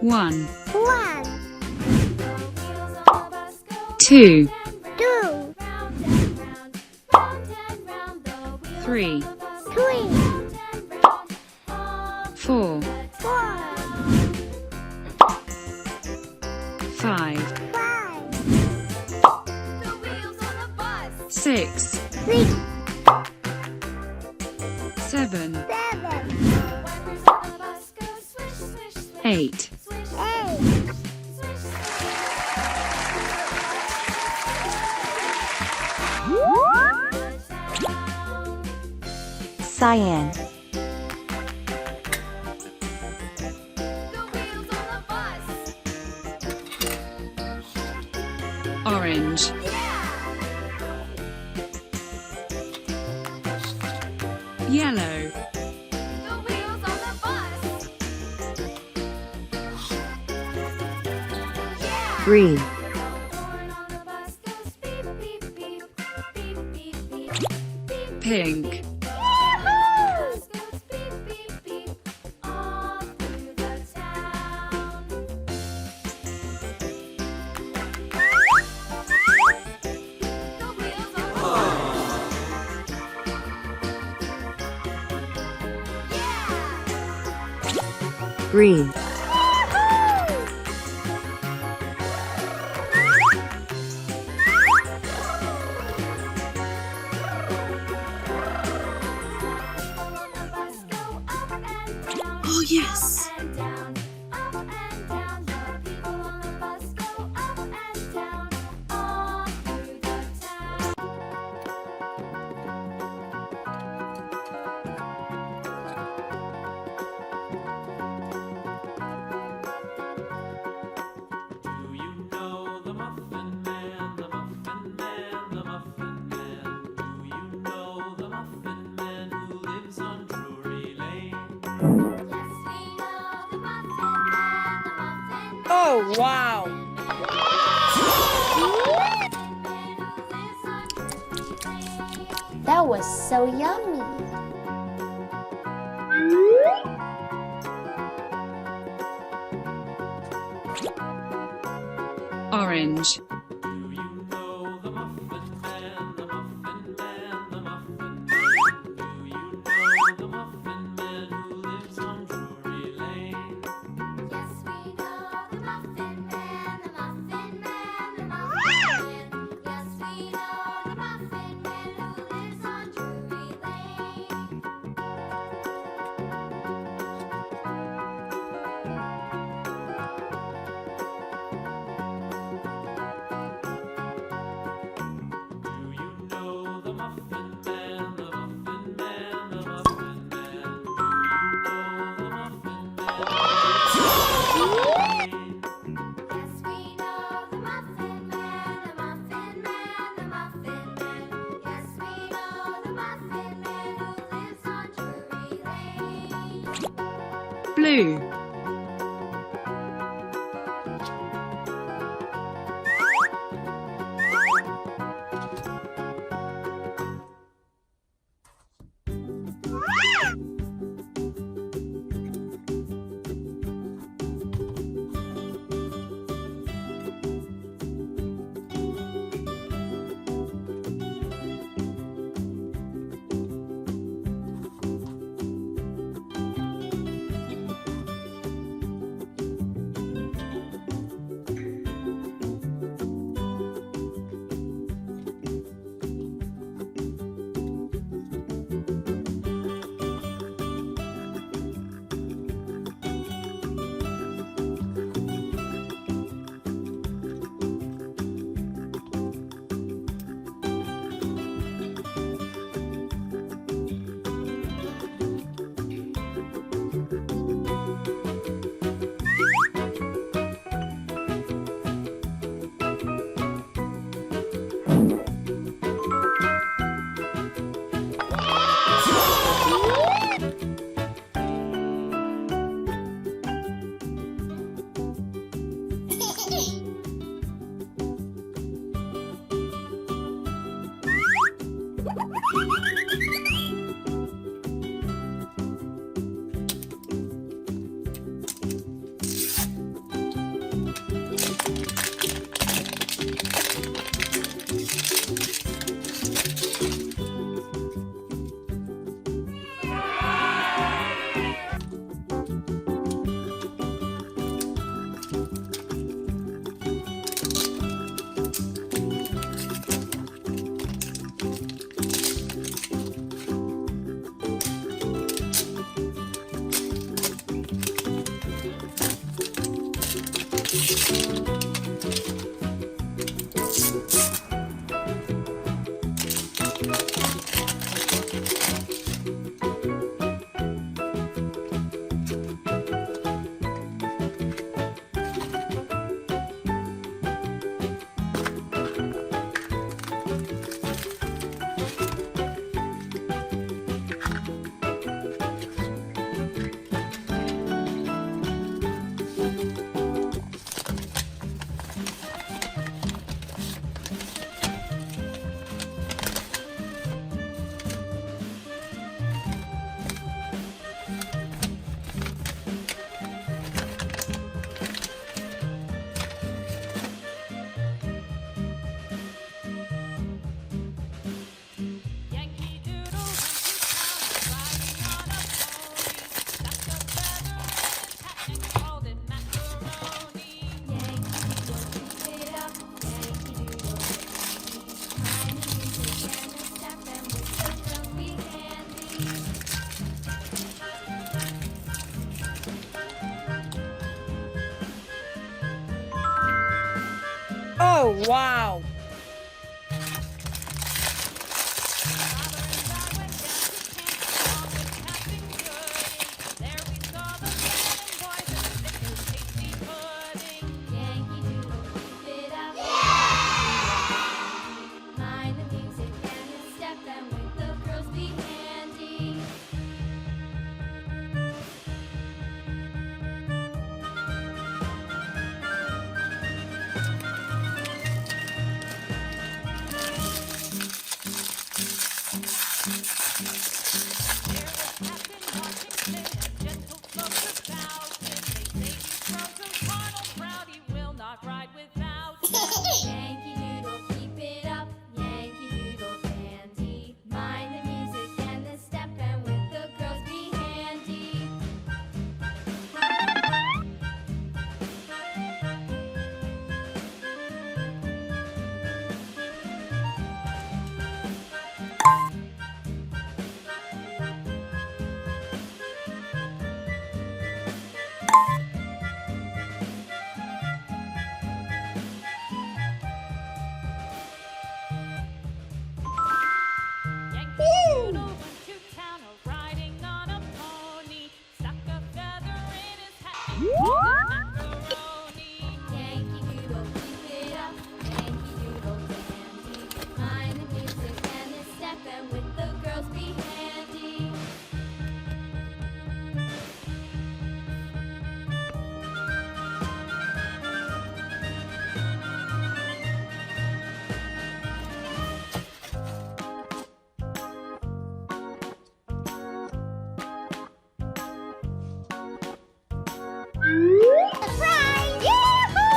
1, 1, 2, 2, 3, 3, 4, 4, 5, 5, 6, 6, 7, 7, 8, 8, Cyan. orange, yellow, Green. pink, Green. oh yes, Do you know the Muffin Man, the Muffin Man, the Muffin Man? Do you know the Muffin Man who lives on Drury Lane? Oh, wow. That was so yummy. orange, Do you know the Muffin Man, the Muffin Man, the Muffin Man? Do you know the Muffin Man who lives on Drury Lane? Yes, we know the Muffin Man, the Muffin Man, the Muffin Man. Yes, we know the Muffin Man who lives on Drury Lane. Do you know the Muffin Man, the Muffin Man, the Muffin Man? Do you know the Muffin Man who lives on Drury Lane? Yes, we know the Muffin Man, the Muffin Man, the Muffin Man. Yes, we know the Muffin Man who lives on Drury Lane. blue, wow! Yankee Doodle, keep it up. Mind the music and the step, and with the girls be handy. Yankee Doodle, keep it up. Yankee Doodle dandy. Mind the music and the step, and with the girls be handy. Yankee Doodle went to town riding on a pony, stuck a feather in his hat and called it macaroni. Yankee Doodle, keep it up. Yankee Doodle dandy. Mind the music and the step, and with the girls be handy. Surprise! Yahoo!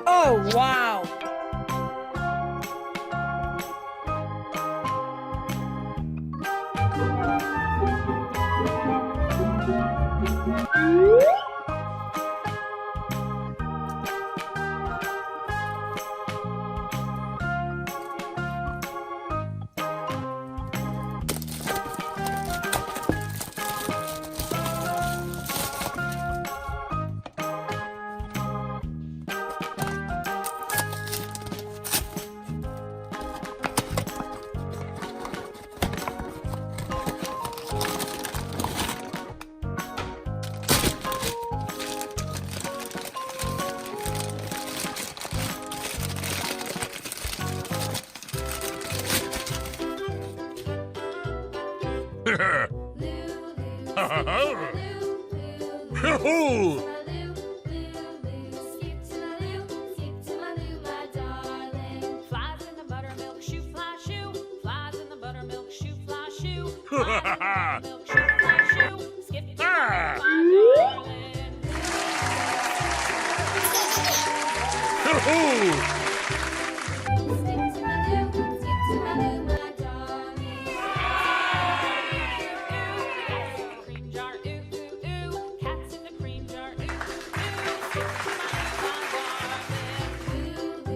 Oh, wow! Flies in the buttermilk shoe, fly shoe. Flies in the buttermilk shoe, fly shoe. Flies in the buttermilk shoe, fly shoe. Skip to my darling. Hoo-hoo!